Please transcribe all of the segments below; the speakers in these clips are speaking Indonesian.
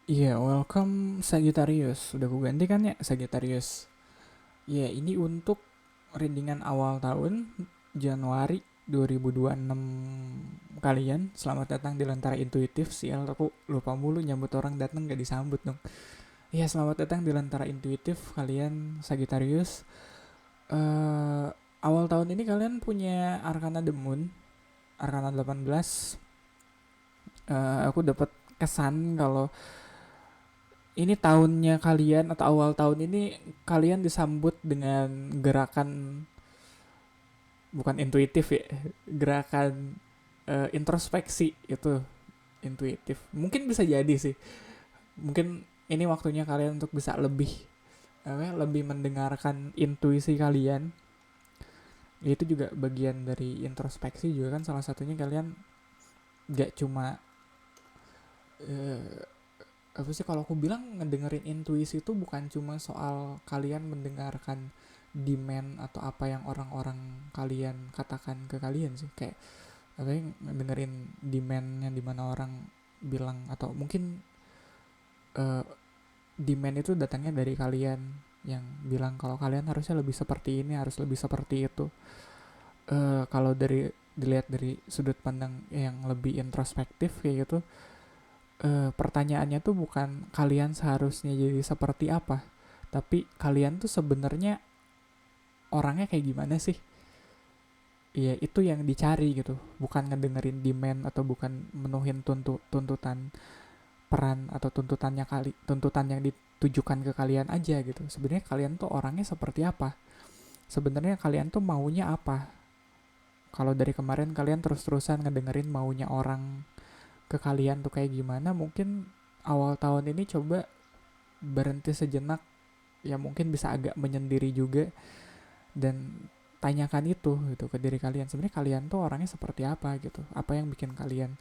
Iya, welcome Sagittarius. Udah gue ganti kan ya, Sagittarius. Iya, ini untuk readingan awal tahun Januari 2026 kalian. Selamat datang di Lentera Intuitif. Sial, aku lupa mulu nyambut orang datang gak disambut dong. Iya, selamat datang di Lentera Intuitif kalian Sagittarius. eh Awal tahun ini kalian punya Arcana the Moon, Arcana 18. Aku dapat kesan kalau ini tahunnya kalian atau awal tahun ini kalian disambut dengan gerakan, bukan intuitif ya, gerakan introspeksi itu intuitif. Mungkin bisa jadi sih. Mungkin ini waktunya kalian untuk bisa lebih mendengarkan intuisi kalian. Itu juga bagian dari introspeksi juga kan, salah satunya kalian gak cuma eh, apa sih, kalau aku bilang ngedengerin intuisi itu bukan cuma soal kalian mendengarkan demand atau apa yang orang-orang kalian katakan ke kalian sih, kayak apa ya, ngedengerin demandnya di mana orang bilang, atau mungkin uh, demand itu datangnya dari kalian yang bilang kalau kalian harusnya lebih seperti ini, harus lebih seperti itu. Kalau dari dilihat dari sudut pandang yang lebih introspektif kayak gitu, pertanyaannya tuh bukan kalian seharusnya jadi seperti apa, tapi kalian tuh sebenarnya orangnya kayak gimana sih. Iya, itu yang dicari gitu, bukan ngedengerin demand atau bukan menuhin tuntutan peran atau tuntutan yang ditujukan ke kalian aja gitu. Sebenarnya kalian tuh orangnya seperti apa, sebenarnya kalian tuh maunya apa. Kalau dari kemarin kalian terus-terusan ngedengerin maunya orang ke kalian tuh kayak gimana, mungkin awal tahun ini coba berhenti sejenak, ya mungkin bisa agak menyendiri juga, dan tanyakan itu gitu ke diri kalian, sebenarnya kalian tuh orangnya seperti apa gitu, apa yang bikin kalian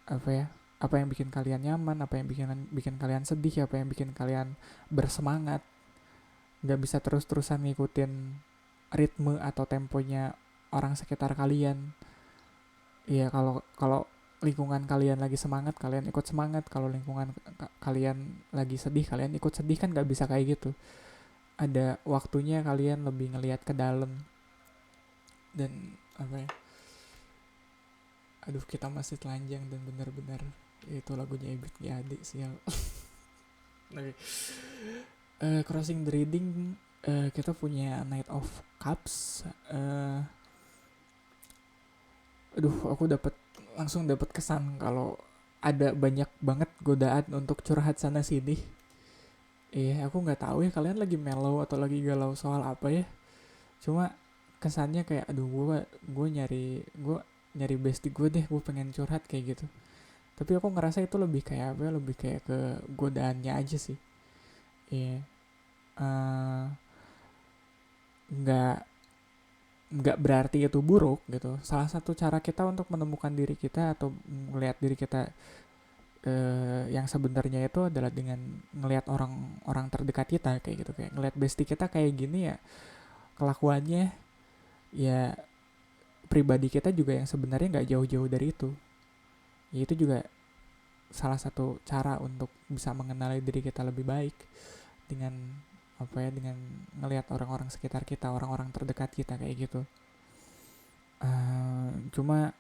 apa ya, apa yang bikin kalian nyaman, apa yang bikin bikin kalian sedih, apa yang bikin kalian bersemangat. Nggak bisa terus-terusan ngikutin ritme atau temponya orang sekitar kalian. Iya, kalau kalau lingkungan kalian lagi semangat, kalian ikut semangat. Kalau lingkungan kalian lagi sedih, kalian ikut sedih, kan nggak bisa kayak gitu. Ada waktunya kalian lebih ngelihat ke dalam. Dan apa ya, aduh, kita masih telanjang dan benar-benar itu lagunya Ebit G Ade sial. Oke. Crossing the reading, kita punya Knight of Cups. Aduh, aku langsung dapat kesan kalau ada banyak banget godaan untuk curhat sana sini. Iya, aku nggak tahu ya kalian lagi mellow atau lagi galau soal apa ya. Cuma kesannya kayak aduh, gue nyari bestie gue deh, gue pengen curhat kayak gitu. Tapi aku ngerasa itu lebih kayak apa ya, lebih kayak ke godaannya aja sih. Iya. Eh, nggak nggak berarti itu buruk gitu. Salah satu cara kita untuk menemukan diri kita atau melihat diri kita yang sebenarnya itu adalah dengan ngelihat orang-orang terdekat kita kayak gitu, kayak ngelihat bestie kita kayak gini ya, kelakuannya ya, pribadi kita juga yang sebenarnya nggak jauh-jauh dari itu. Ya itu juga salah satu cara untuk bisa mengenali diri kita lebih baik, dengan apa ya, dengan ngelihat orang-orang sekitar kita, orang-orang terdekat kita kayak gitu. Cuma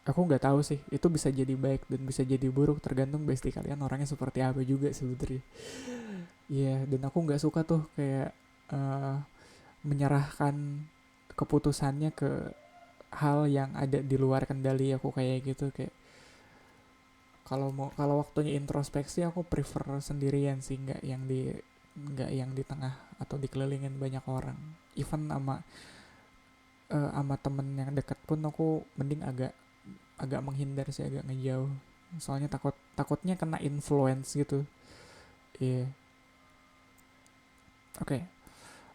aku nggak tahu sih, itu bisa jadi baik dan bisa jadi buruk tergantung bestie kalian orangnya seperti apa juga sebenarnya. Iya, dan aku nggak suka tuh kayak uh, menyerahkan keputusannya ke hal yang ada di luar kendali aku kayak gitu. Kayak kalau waktunya introspeksi aku prefer sendirian sih, nggak yang di tengah atau dikelilingin banyak orang. Even sama temen yang dekat pun aku mending agak agak menghindar sih, agak ngejauh. Soalnya takutnya kena influence gitu. Iya. Yeah. Oke. Okay.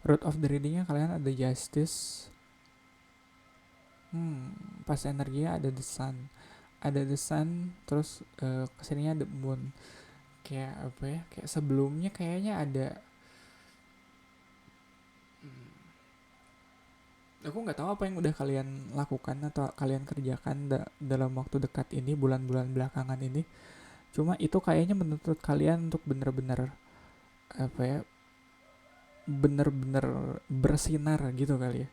Root of the readingnya kalian ada Justice. Pas energinya ada The Sun. Ada The Sun, terus kesininya The Moon. Kayak apa ya? Kayak sebelumnya kayaknya ada. Aku nggak tahu apa yang udah kalian lakukan atau kalian kerjakan dalam waktu dekat ini, bulan-bulan belakangan ini. Cuma itu kayaknya menuntut kalian untuk bener-bener apa ya, bener-bener bersinar gitu kali ya,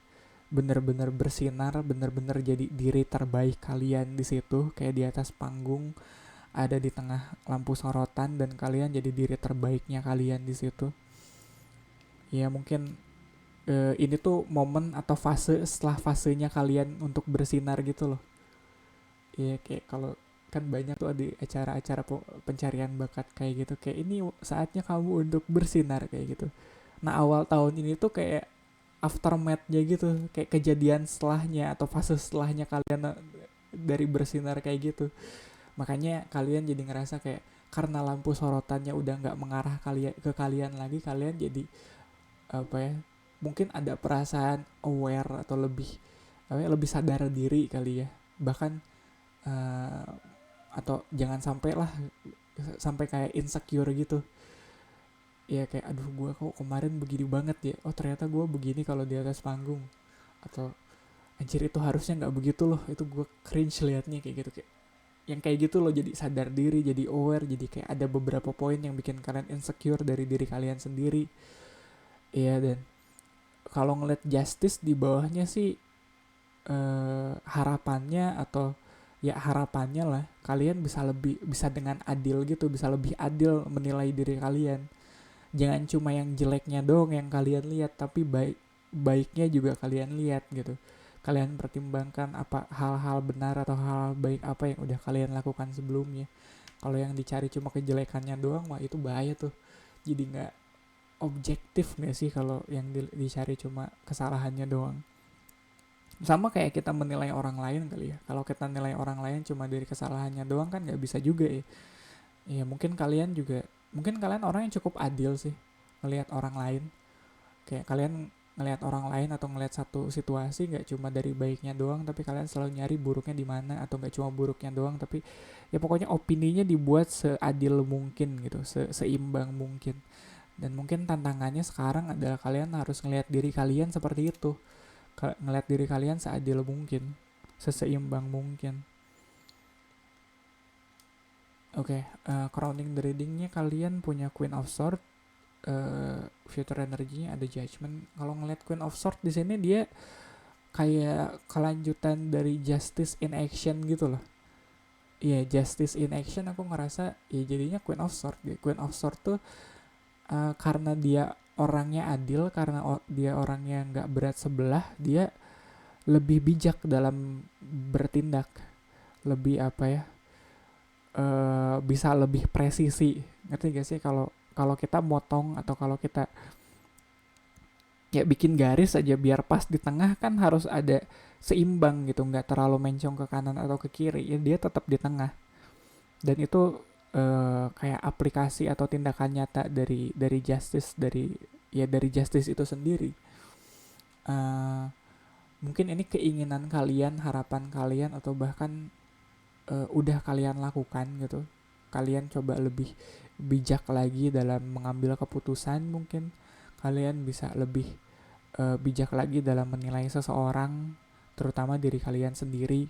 bener-bener bersinar, bener-bener jadi diri terbaik kalian di situ, kayak di atas panggung ada di tengah lampu sorotan dan kalian jadi diri terbaiknya kalian di situ. Ya mungkin ini tuh momen atau fase setelah fasenya kalian untuk bersinar gitu loh. Ya kayak kalau kan banyak tuh di acara-acara pencarian bakat kayak gitu, kayak ini saatnya kamu untuk bersinar kayak gitu. Nah awal tahun ini tuh kayak aftermath-nya gitu, kayak kejadian setelahnya atau fase setelahnya kalian dari bersinar kayak gitu. Makanya kalian jadi ngerasa kayak karena lampu sorotannya udah nggak mengarah kalian ke kalian lagi, kalian jadi apa ya, mungkin ada perasaan aware atau lebih apa ya, lebih sadar diri kali ya, bahkan uh, atau jangan sampai lah sampai kayak insecure gitu ya, kayak aduh gue kok kemarin begini banget ya, oh ternyata gue begini kalau di atas panggung, atau anjir itu harusnya nggak begitu loh, itu gue cringe liatnya kayak gitu, kayak yang kayak gitu loh, jadi sadar diri, jadi aware, jadi kayak ada beberapa poin yang bikin kalian insecure dari diri kalian sendiri. Iya, dan kalau ngeliat justice di bawahnya sih harapannya atau ya harapannya lah kalian bisa lebih, bisa dengan adil gitu, bisa lebih adil menilai diri kalian. Jangan cuma yang jeleknya dong yang kalian lihat, tapi baiknya juga kalian lihat gitu. Kalian pertimbangkan apa hal-hal benar atau hal baik apa yang udah kalian lakukan sebelumnya. Kalau yang dicari cuma kejelekannya doang, wah itu bahaya tuh. Jadi nggak objektif nggak sih kalau yang dicari cuma kesalahannya doang. Sama kayak kita menilai orang lain kali ya. Kalau kita nilai orang lain cuma dari kesalahannya doang kan nggak bisa juga ya. Ya mungkin kalian juga, mungkin kalian orang yang cukup adil sih melihat orang lain. Kayak kalian ngelihat orang lain atau ngelihat satu situasi nggak cuma dari baiknya doang, tapi kalian selalu nyari buruknya di mana, atau nggak cuma buruknya doang, tapi ya pokoknya opininya dibuat seadil mungkin gitu, seimbang mungkin. Dan mungkin tantangannya sekarang adalah kalian harus ngelihat diri kalian seperti itu, ngelihat diri kalian seadil mungkin, seseimbang mungkin. Oke, crowning the readingnya kalian punya Queen of Swords, future energinya ada Judgment. Kalau ngeliat Queen of Swords di sini dia kayak kelanjutan dari Justice in Action gitu loh. Iya, Justice in Action aku ngerasa ya jadinya Queen of Swords. Queen of Swords tuh karena dia orangnya adil, karena dia orangnya nggak berat sebelah, dia lebih bijak dalam bertindak, lebih apa ya, bisa lebih presisi. Ngerti gak sih, kalau kalau kita motong atau kalau kita ya bikin garis aja biar pas di tengah kan harus ada seimbang gitu, nggak terlalu mencong ke kanan atau ke kiri, ya dia tetap di tengah. Dan itu kayak aplikasi atau tindakan nyata dari justice, dari ya dari justice itu sendiri. uh, Mungkin ini keinginan kalian, harapan kalian, atau bahkan udah kalian lakukan gitu. Kalian coba lebih bijak lagi dalam mengambil keputusan, mungkin kalian bisa lebih bijak lagi dalam menilai seseorang, terutama diri kalian sendiri.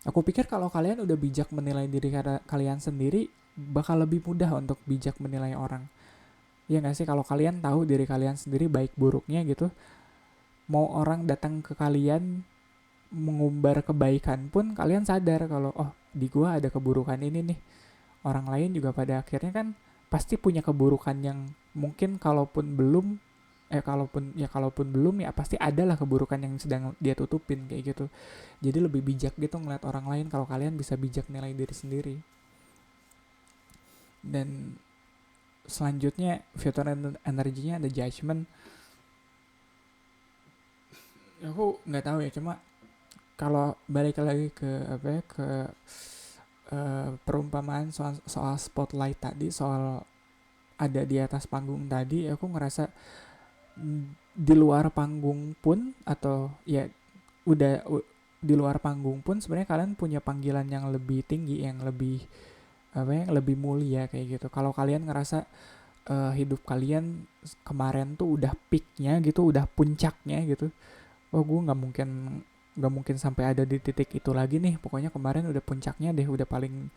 Aku pikir kalau kalian udah bijak menilai diri kalian sendiri, bakal lebih mudah untuk bijak menilai orang. Iya gak sih, kalau kalian tahu diri kalian sendiri baik buruknya gitu, mau orang datang ke kalian mengumbar kebaikan pun kalian sadar kalau oh di gua ada keburukan ini nih. Orang lain juga pada akhirnya kan pasti punya keburukan yang mungkin kalaupun belum ya pasti adalah keburukan yang sedang dia tutupin kayak gitu. Jadi lebih bijak gitu ngeliat orang lain kalau kalian bisa bijak nilai diri sendiri. Dan selanjutnya future energinya ada Judgment. Aku nggak tahu ya, cuma kalau balik lagi ke apa ya, ke perumpamaan soal spotlight tadi, soal ada di atas panggung tadi, aku ngerasa di luar panggung pun, atau ya udah di luar panggung pun sebenarnya kalian punya panggilan yang lebih tinggi, yang lebih apa ya, yang lebih mulia kayak gitu. Kalau kalian ngerasa hidup kalian kemarin tuh udah peaknya gitu, udah puncaknya gitu, oh gue nggak mungkin sampai ada di titik itu lagi nih, pokoknya kemarin udah puncaknya deh, udah paling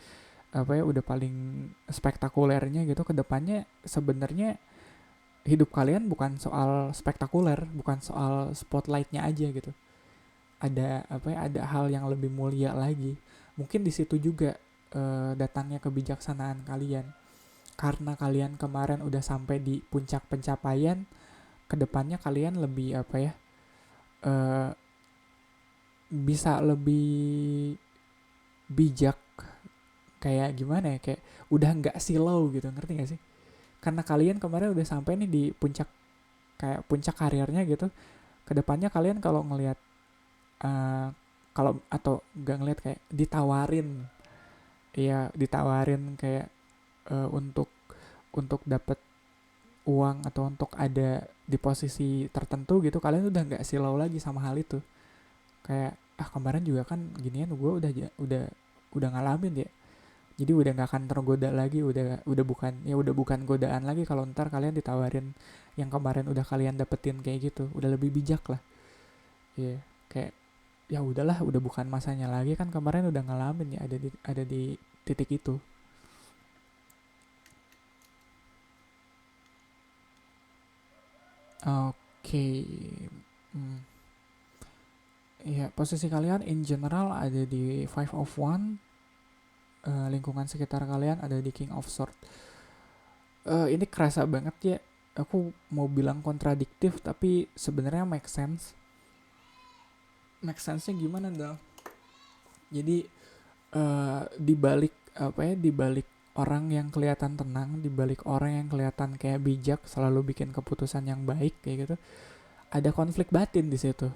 udah paling spektakulernya gitu. Kedepannya sebenarnya hidup kalian bukan soal spektakuler, bukan soal spotlightnya aja gitu. Ada hal yang lebih mulia lagi. Mungkin di situ juga datangnya kebijaksanaan kalian. Karena kalian kemarin udah sampai di puncak pencapaian, kedepannya kalian lebih eh, bisa lebih bijak. Kayak gimana ya, kayak udah nggak silau gitu, ngerti gak sih? Karena kalian kemarin udah sampai nih di puncak, kayak puncak karirnya gitu. Kedepannya kalian kalau ngelihat kalau atau nggak ngelihat, kayak ditawarin, ya ditawarin kayak untuk dapat uang atau untuk ada di posisi tertentu gitu, kalian udah nggak silau lagi sama hal itu. Kayak kemarin juga kan ginian gue udah ngalamin ya, jadi udah nggak akan tergoda lagi, udah bukan godaan lagi kalau ntar kalian ditawarin yang kemarin udah kalian dapetin kayak gitu, udah lebih bijak lah. Iya, yeah. Kayak ya udahlah, udah bukan masanya lagi, kan kemarin udah ngalamin ya, ada di titik itu. Oke. Hmm. Ya, posisi kalian in general ada di Five of One. Lingkungan sekitar kalian ada di King of Sword. Ini kerasa banget ya. Aku mau bilang kontradiktif tapi sebenarnya make sense. Make sense-nya gimana dong? Jadi di balik di balik orang yang kelihatan tenang, di balik orang yang kelihatan kayak bijak, selalu bikin keputusan yang baik kayak gitu, ada konflik batin di situ.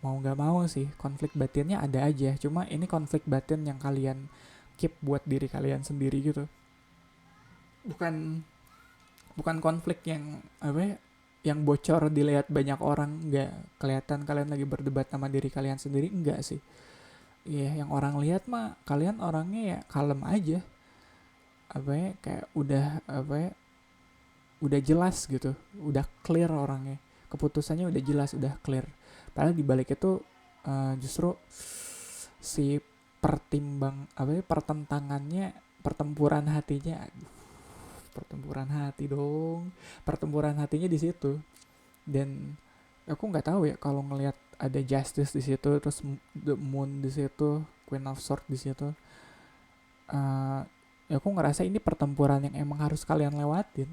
Mau nggak mau sih, konflik batinnya ada aja. Cuma ini konflik batin yang kalian keep buat diri kalian sendiri gitu. Bukan bukan konflik yang yang bocor dilihat banyak orang, nggak kelihatan kalian lagi berdebat sama diri kalian sendiri, enggak sih. Iya, yang orang lihat mah kalian orangnya ya kalem aja, kayak udah jelas gitu, udah clear orangnya, keputusannya udah jelas, udah clear. Padahal di balik itu justru si pertentangannya, pertempuran hatinya, pertempuran hati dong, pertempuran hatinya di situ. Dan aku nggak tahu ya, kalau ngelihat ada Justice di situ, terus The Moon di situ, Queen of Swords di situ, uh, ya aku ngerasa ini pertempuran yang emang harus kalian lewatin.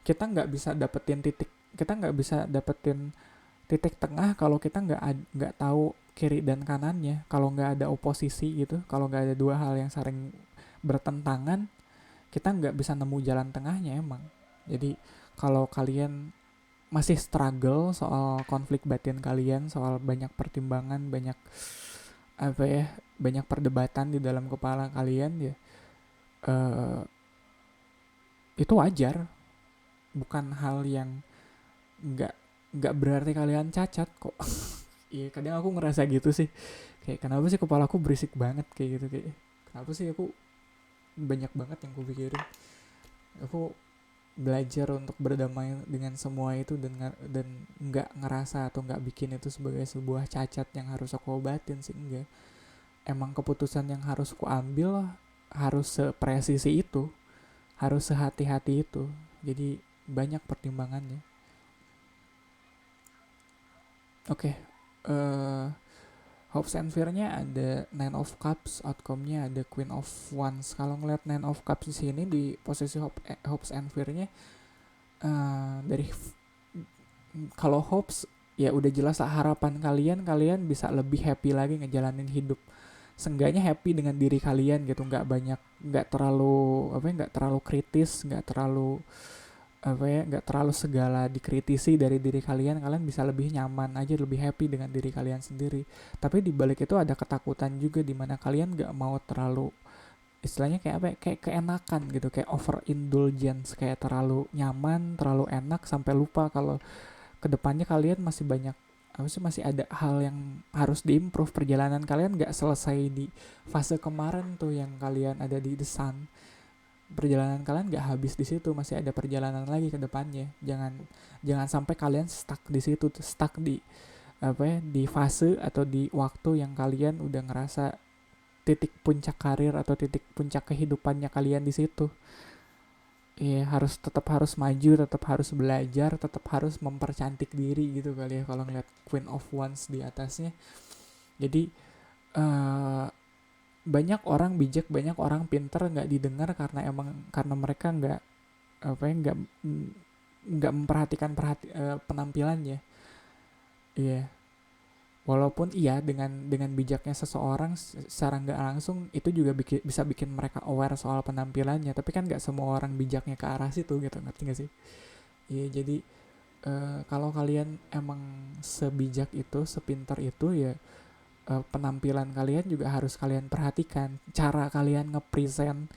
Kita nggak bisa dapetin titik tengah kalau kita nggak tahu kiri dan kanannya, kalau nggak ada oposisi gitu, kalau nggak ada dua hal yang saling bertentangan, kita nggak bisa nemu jalan tengahnya emang. Jadi kalau kalian masih struggle soal konflik batin kalian, soal banyak pertimbangan, apa ya banyak perdebatan di dalam kepala kalian ya, uh, itu wajar, bukan hal yang nggak nggak berarti kalian cacat kok. Iya, kadang aku ngerasa gitu sih, kayak kenapa sih kepalaku berisik banget kayak gitu, kayak kenapa sih aku banyak banget yang aku pikirin. Aku belajar untuk berdamai dengan semua itu, dan nggak ngerasa atau nggak bikin itu sebagai sebuah cacat yang harus aku obatin sih, enggak. Emang keputusan yang harus aku ambil harus sepresisi itu, harus sehati-hati itu, jadi banyak pertimbangannya. Oke, Hopes and Fear-nya ada Nine of Cups, outcome-nya ada Queen of Wands. Kalau ngeliat Nine of Cups di sini di posisi Hopes and Fear-nya, dari kalau hopes ya udah jelas lah, harapan kalian bisa lebih happy lagi ngejalanin hidup. Seenggaknya happy dengan diri kalian gitu, nggak terlalu kritis, nggak terlalu segala dikritisi dari diri kalian. Kalian bisa lebih nyaman aja, lebih happy dengan diri kalian sendiri. Tapi di balik itu ada ketakutan juga, di mana kalian nggak mau terlalu, istilahnya kayak keenakan gitu, kayak over indulgence, kayak terlalu nyaman, terlalu enak sampai lupa kalau kedepannya kalian masih ada hal yang harus diimprove. Perjalanan kalian nggak selesai di fase kemarin tuh yang kalian ada di The Sun. Perjalanan kalian nggak habis di situ, masih ada perjalanan lagi ke depannya. Jangan sampai kalian stuck di situ, stuck di di fase atau di waktu yang kalian udah ngerasa titik puncak karir atau titik puncak kehidupannya kalian di situ. Iya, harus maju, tetap harus belajar, tetap harus mempercantik diri gitu kali ya kalau ngeliat Queen of Wands di atasnya. Jadi eh banyak orang bijak, banyak orang pinter nggak didengar karena mereka nggak memperhatikan penampilannya. Iya, walaupun iya dengan bijaknya seseorang secara nggak langsung itu juga bisa bikin mereka aware soal penampilannya, tapi kan nggak semua orang bijaknya ke arah situ gitu, ngerti nggak sih? Iya, jadi kalau kalian emang sebijak itu, sepintar itu ya, penampilan kalian juga harus kalian perhatikan. Cara kalian ngepresent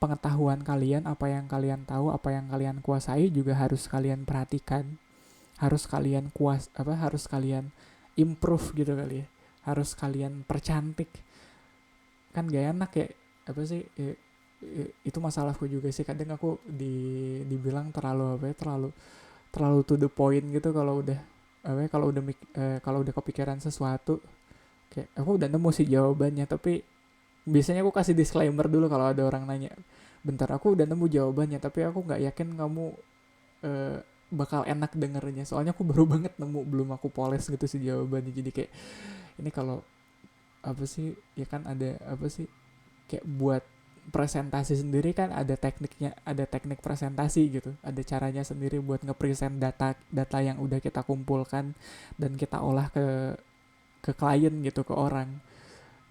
pengetahuan kalian, apa yang kalian tahu, apa yang kalian kuasai juga harus kalian perhatikan. Harus kalian harus kalian improve gitu kali ya. Harus kalian percantik. Kan gak enak ya, apa sih? Itu masalahku juga sih. Kadang aku dibilang terlalu terlalu to the point gitu kalau udah kalau udah kepikiran sesuatu, kayak aku udah nemu sih jawabannya, tapi biasanya aku kasih disclaimer dulu kalau ada orang nanya, bentar aku udah nemu jawabannya tapi aku nggak yakin kamu eh, bakal enak dengernya, soalnya aku baru banget nemu, belum aku poles gitu sih jawabannya. Jadi kayak ini kalau apa sih ya, kan ada apa sih, kayak buat presentasi sendiri kan ada tekniknya, ada teknik presentasi gitu, ada caranya sendiri buat ngepresent data yang udah kita kumpulkan dan kita olah ke klien gitu, ke orang.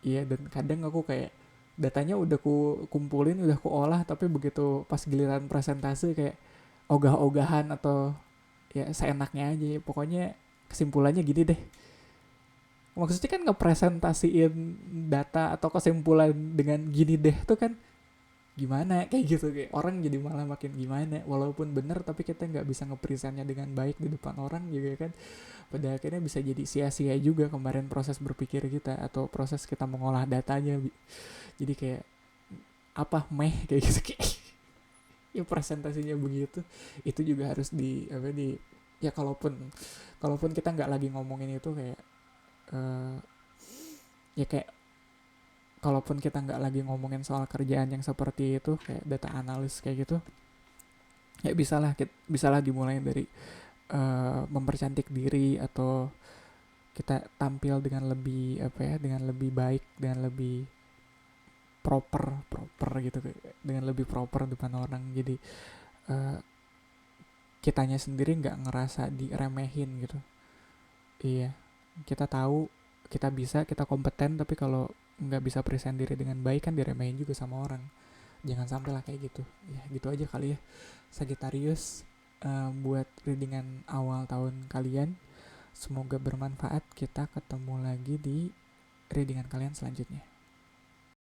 Iya, dan kadang aku kayak datanya udah ku kumpulin, udah ku olah, tapi begitu pas giliran presentasi kayak ogah-ogahan atau ya seenaknya aja. Pokoknya kesimpulannya gini deh. Maksudnya kan ngepresentasiin data atau kesimpulan dengan gini deh tuh kan gimana, kayak gitu, kayak orang jadi malah makin gimana, walaupun bener tapi kita nggak bisa ngepresentnya dengan baik di depan orang juga kan, pada akhirnya bisa jadi sia-sia juga kemarin proses berpikir kita atau proses kita mengolah datanya. Jadi kayak apa kayak gitu kayak ya presentasinya begitu. Itu juga harus ya kalaupun kita nggak lagi ngomongin itu kayak eh, ya kayak kalaupun kita nggak lagi ngomongin soal kerjaan yang seperti itu kayak data analis kayak gitu, ya bisalah dimulai dari mempercantik diri, atau kita tampil dengan lebih dengan lebih baik, dengan lebih proper gitu, dengan lebih proper depan orang. Jadi uh, kitanya sendiri nggak ngerasa diremehin gitu. Iya, kita tahu kita bisa, kita kompeten, tapi kalau nggak bisa present diri dengan baik kan diremehin juga sama orang. Jangan sampai lah kayak gitu. Ya gitu aja kali ya, Sagittarius, buat readingan awal tahun kalian. Semoga bermanfaat. Kita ketemu lagi di readingan kalian selanjutnya.